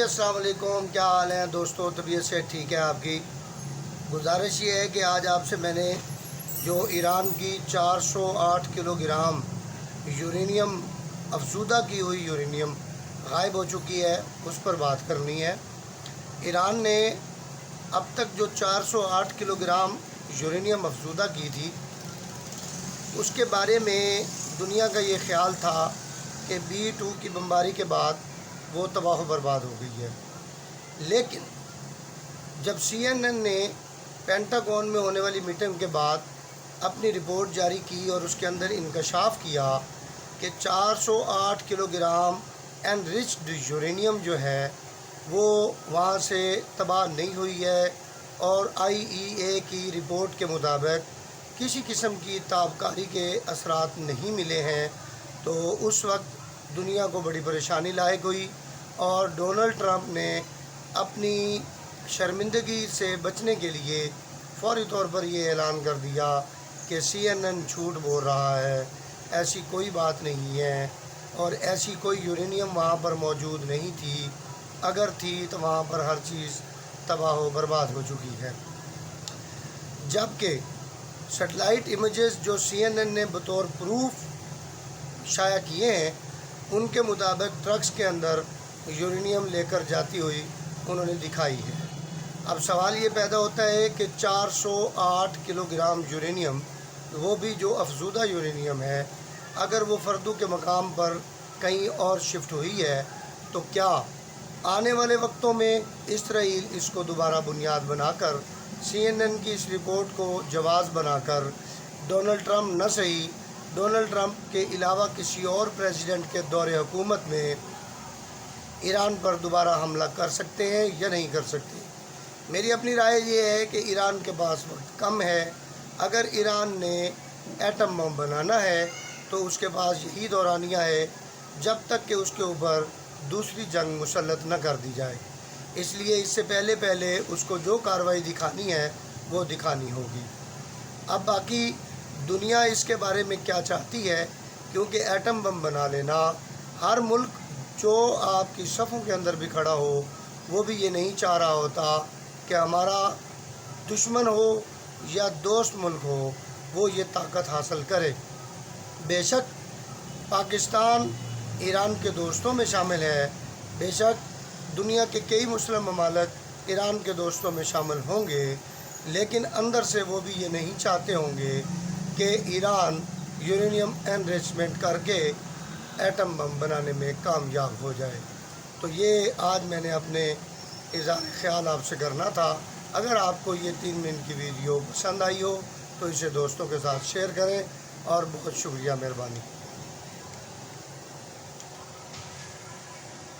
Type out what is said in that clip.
अस्सलाम वालेकुम, क्या हाल है दोस्तों? तबीयत से ठीक है आपकी? गुजारिश ये है कि आज आपसे मैंने जो ईरान की 408 किलोग्राम यूरेनियम अफज़ूदा की हुई यूरेनियम गायब हो चुकी है उस पर बात करनी है। ईरान ने अब तक जो 408 किलोग्राम यूरेनियम अफज़ूदा की थी उसके बारे में दुनिया का ये ख्याल था कि B-2 की बमबारी के बाद वो तबाह बर्बाद हो गई है। लेकिन जब CNN ने पेंटागन में होने वाली मीटिंग के बाद अपनी रिपोर्ट जारी की और उसके अंदर इंकशाफ किया कि 408 किलोग्राम एनरिच्ड यूरेनियम जो है वो वहाँ से तबाह नहीं हुई है और IAEA की रिपोर्ट के मुताबिक किसी किस्म की ताबकारी के असरात नहीं मिले हैं, तो उस वक्त दुनिया को बड़ी परेशानी लायक हुई और डोनाल्ड ट्रंप ने अपनी शर्मिंदगी से बचने के लिए फौरी तौर पर ये ऐलान कर दिया कि CNN झूठ बोल रहा है, ऐसी कोई बात नहीं है और ऐसी कोई यूरेनियम वहाँ पर मौजूद नहीं थी, अगर थी तो वहाँ पर हर चीज़ तबाह व बर्बाद हो चुकी है। जबकि सेटेलाइट इमेजेस जो CNN ने बतौर प्रूफ शाया किए हैं उनके मुताबिक ट्रक्स के अंदर यूरेनियम लेकर जाती हुई उन्होंने दिखाई है। अब सवाल ये पैदा होता है कि 408 किलोग्राम यूरेनियम, वो भी जो अफज़ूदा यूरेनियम है, अगर वो फर्दू के मकाम पर कहीं और शिफ्ट हुई है तो क्या आने वाले वक्तों में इसराइल इसको दोबारा बुनियाद बनाकर CNN की इस रिपोर्ट को जवाज़ बनाकर डोनाल्ड ट्रंप न सही, डोनाल्ड ट्रंप के अलावा किसी और प्रेसिडेंट के दौरे हुकूमत में ईरान पर दोबारा हमला कर सकते हैं या नहीं कर सकते? मेरी अपनी राय ये है कि ईरान के पास वक्त कम है। अगर ईरान ने एटम बम बनाना है तो उसके पास यही दौरानिया है जब तक कि उसके ऊपर दूसरी जंग मुसल्लत न कर दी जाए। इसलिए इससे पहले उसको जो कार्रवाई दिखानी है वो दिखानी होगी। अब बाकी दुनिया इसके बारे में क्या चाहती है, क्योंकि एटम बम बना लेना, हर मुल्क जो आपकी सफ़ों के अंदर भी खड़ा हो वो भी ये नहीं चाह रहा होता कि हमारा दुश्मन हो या दोस्त मुल्क हो वो ये ताकत हासिल करे। बेशक पाकिस्तान ईरान के दोस्तों में शामिल है, बेशक दुनिया के कई मुस्लिम ममालिक ईरान के दोस्तों में शामिल होंगे, लेकिन अंदर से वो भी ये नहीं चाहते होंगे कि ईरान यूरेनियम एनरिचमेंट करके एटम बम बनाने में कामयाब हो जाए। तो ये आज मैंने अपने इज़हार ख्याल आपसे करना था। अगर आपको ये 3 मिनट की वीडियो पसंद आई हो तो इसे दोस्तों के साथ शेयर करें और बहुत शुक्रिया, मेहरबानी।